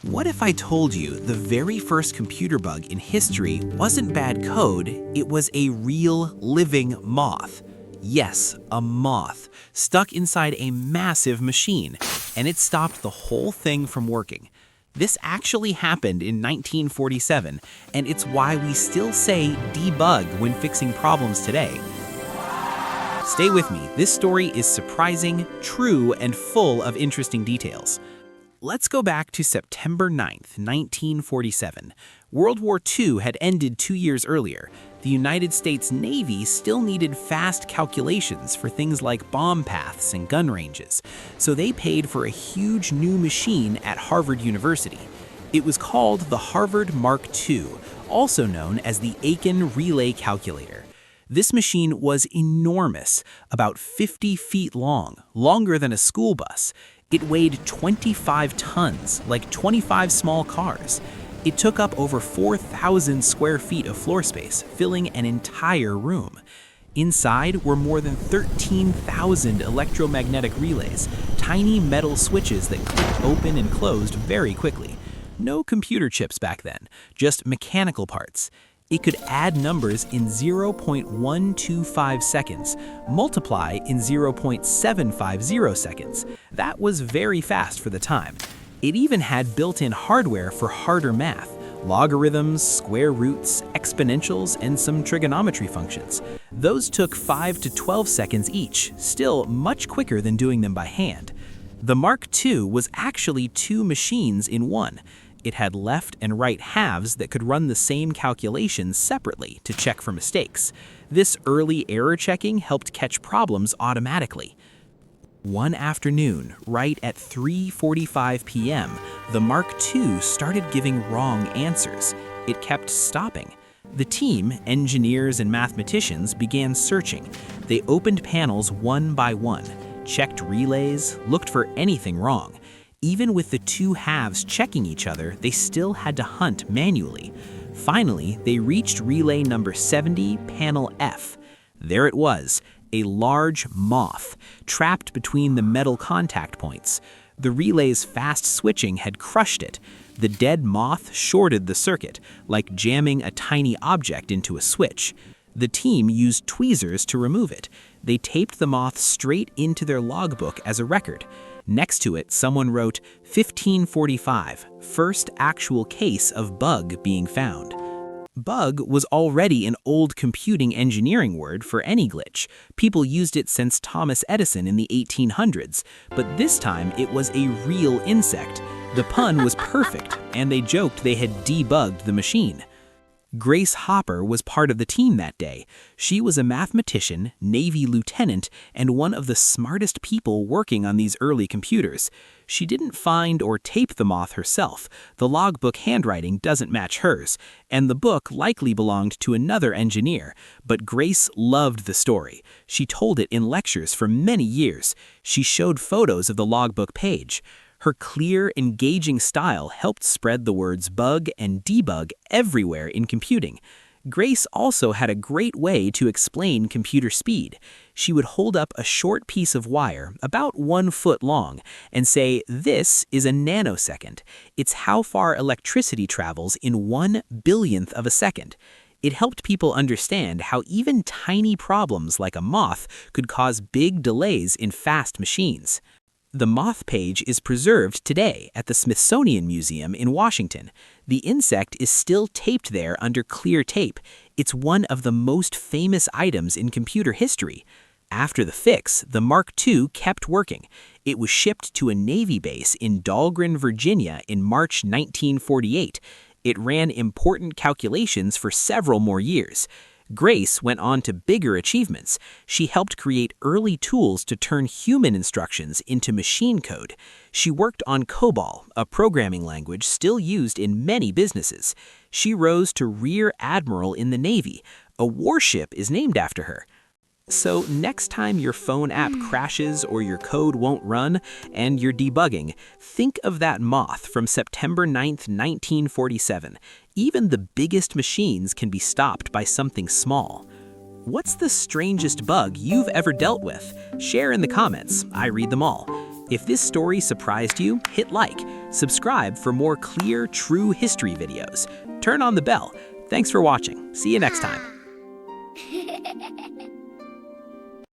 What if I told you the very first computer bug in history wasn't bad code, it was a real living moth? Yes, a moth, stuck inside a massive machine, and it stopped the whole thing from working. This actually happened in 1947, and it's why we still say debug when fixing problems today. Stay with me, this story is surprising, true, and full of interesting details. Let's go back to September 9th, 1947. World War II had ended 2 years earlier. The United States Navy still needed fast calculations for things like bomb paths and gun ranges, so they paid for a huge new machine at Harvard University. It was called the Harvard Mark II, also known as the Aiken Relay Calculator. This machine was enormous, about 50 feet long, longer than a school bus. It weighed 25 tons, like 25 small cars. It took up over 4,000 square feet of floor space, filling an entire room. Inside were more than 13,000 electromagnetic relays, tiny metal switches that clicked open and closed very quickly. No computer chips back then, just mechanical parts. It could add numbers in 0.125 seconds, multiply in 0.750 seconds. That was very fast for the time. It even had built-in hardware for harder math, logarithms, square roots, exponentials, and some trigonometry functions. Those took 5 to 12 seconds each, still much quicker than doing them by hand. The Mark II was actually two machines in one. It had left and right halves that could run the same calculations separately to check for mistakes. This early error checking helped catch problems automatically. One afternoon, right at 3:45 p.m., the Mark II started giving wrong answers. It kept stopping. The team, engineers and mathematicians, began searching. They opened panels one by one, checked relays, looked for anything wrong. Even with the two halves checking each other, they still had to hunt manually. Finally, they reached relay number 70, panel F. There it was, a large moth, trapped between the metal contact points. The relay's fast switching had crushed it. The dead moth shorted the circuit, like jamming a tiny object into a switch. The team used tweezers to remove it. They taped the moth straight into their logbook as a record. Next to it, someone wrote 1545, first actual case of bug being found. Bug was already an old computing engineering word for any glitch. People used it since Thomas Edison in the 1800s, but this time it was a real insect. The pun was perfect, and they joked they had debugged the machine. Grace Hopper was part of the team that day. She was a mathematician, Navy lieutenant, and one of the smartest people working on these early computers. She didn't find or tape the moth herself. The logbook handwriting doesn't match hers, and the book likely belonged to another engineer. But Grace loved the story. She told it in lectures for many years. She showed photos of the logbook page. Her clear, engaging style helped spread the words bug and debug everywhere in computing. Grace also had a great way to explain computer speed. She would hold up a short piece of wire, about 1 foot long, and say, "This is a nanosecond. It's how far electricity travels in 1/1000th of a second." It helped people understand how even tiny problems like a moth could cause big delays in fast machines. The moth page is preserved today at the Smithsonian Museum in Washington. The insect is still taped there under clear tape. It's one of the most famous items in computer history. After the fix, the Mark II kept working. It was shipped to a Navy base in Dahlgren, Virginia in March 1948. It ran important calculations for several more years. Grace went on to bigger achievements. She helped create early tools to turn human instructions into machine code. She worked on COBOL, a programming language still used in many businesses. She rose to Rear Admiral in the Navy. A warship is named after her. So next time your phone app crashes or your code won't run and you're debugging, think of that moth from September 9th, 1947. Even the biggest machines can be stopped by something small. What's the strangest bug you've ever dealt with? Share in the comments. I read them all. If this story surprised you, hit like, subscribe for more clear, true history videos. Turn on the bell. Thanks for watching. See you next time.